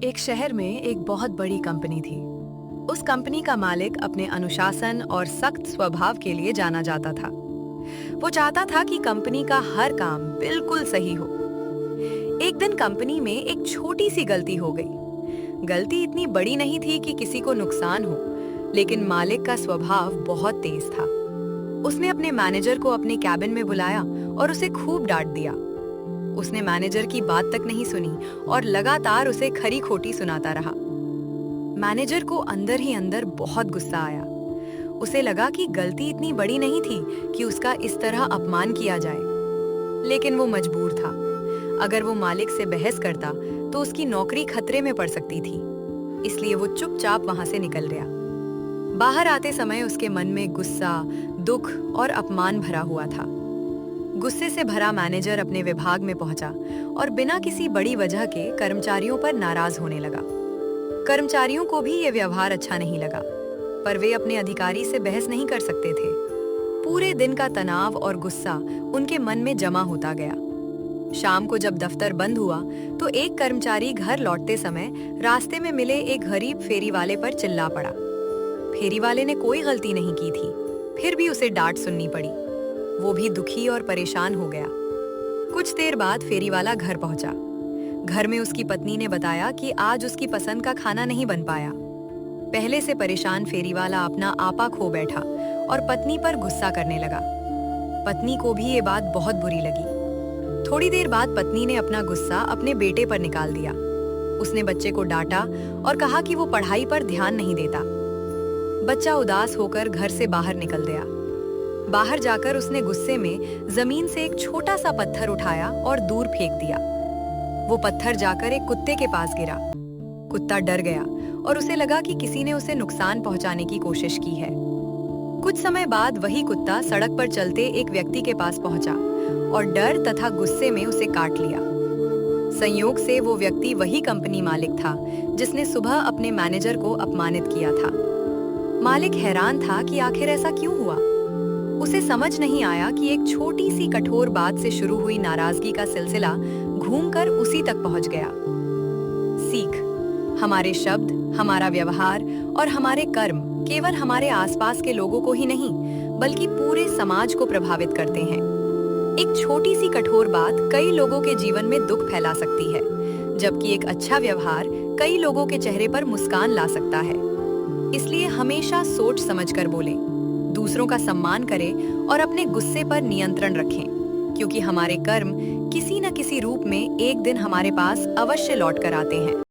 एक शहर में एक बहुत बड़ी कंपनी थी। उस कंपनी का मालिक अपने अनुशासन और सख्त स्वभाव के लिए जाना जाता था। वो चाहता था कि कंपनी का हर काम बिल्कुल सही हो। एक दिन कंपनी में एक छोटी सी गलती हो गई। गलती इतनी बड़ी नहीं थी कि किसी को नुकसान हो, लेकिन मालिक का स्वभाव बहुत तेज था। उसने अपने मैनेजर को अपने कैबिन में बुलाया और उसे खूब डांट दिया। उसने मैनेजर की बात तक नहीं सुनी और लगातार उसे खरी खोटी सुनाता रहा। मैनेजर को अंदर ही अंदर बहुत गुस्सा आया। उसे लगा कि गलती इतनी बड़ी नहीं थी कि उसका इस तरह अपमान किया जाए, लेकिन वो मजबूर था। अगर वो मालिक से बहस करता तो उसकी नौकरी खतरे में पड़ सकती थी, इसलिए वो चुपचाप वहां से निकल गया। बाहर आते समय उसके मन में गुस्सा, दुख और अपमान भरा हुआ था। गुस्से से भरा मैनेजर अपने विभाग में पहुंचा और बिना किसी बड़ी वजह के कर्मचारियों पर नाराज होने लगा। कर्मचारियों को भी ये व्यवहार अच्छा नहीं लगा, पर वे अपने अधिकारी से बहस नहीं कर सकते थे। पूरे दिन का तनाव और गुस्सा उनके मन में जमा होता गया। शाम को जब दफ्तर बंद हुआ तो एक कर्मचारी घर लौटते समय रास्ते में मिले एक गरीब फेरी वाले पर चिल्ला पड़ा। फेरी वाले ने कोई गलती नहीं की थी, फिर भी उसे डांट सुननी पड़ी। वो भी दुखी और परेशान हो गया। कुछ देर बाद फेरी वाला घर पहुंचा। घर में उसकी पत्नी ने बताया कि आज उसकी पसंद का खाना नहीं बन पाया। पहले से परेशान फेरी वाला अपना आपा खो बैठा और पत्नी पर गुस्सा करने लगा। पत्नी को भी ये बात बहुत बुरी लगी। थोड़ी देर बाद पत्नी ने अपना गुस्सा अपने बेटे पर निकाल दिया। उसने बच्चे को डांटा और कहा कि वो पढ़ाई पर ध्यान नहीं देता। बच्चा उदास होकर घर से बाहर निकल गया। बाहर जाकर उसने गुस्से में जमीन से एक छोटा सा पत्थर उठाया और दूर फेंक दिया। वो पत्थर जाकर एक कुत्ते के पास गिरा। कुत्ता डर गया और उसे लगा कि किसी ने उसे नुकसान पहुंचाने की कोशिश की है। कुछ समय बाद वही कुत्ता सड़क पर चलते एक व्यक्ति के पास पहुंचा और डर तथा गुस्से में उसे काट लिया। संयोग से वो व्यक्ति वही कंपनी मालिक था जिसने सुबह अपने मैनेजर को अपमानित किया था। मालिक हैरान था कि आखिर ऐसा क्यों हुआ। उसे समझ नहीं आया कि एक छोटी सी कठोर बात से शुरू हुई नाराजगी का सिलसिला घूमकर उसी तक पहुंच गया। सीख: हमारे शब्द, हमारा व्यवहार और हमारे कर्म केवल हमारे आसपास के लोगों को ही नहीं, बल्कि पूरे समाज को प्रभावित करते हैं। एक छोटी सी कठोर बात कई लोगों के जीवन में दुख फैला सकती है, जबकि एक अच्छा व्यवहार कई लोगों के चेहरे पर मुस्कान ला सकता है। इसलिए हमेशा सोच समझकर बोलें, दूसरों का सम्मान करें और अपने गुस्से पर नियंत्रण रखें, क्योंकि हमारे कर्म किसी न किसी रूप में एक दिन हमारे पास अवश्य लौट कर आते हैं।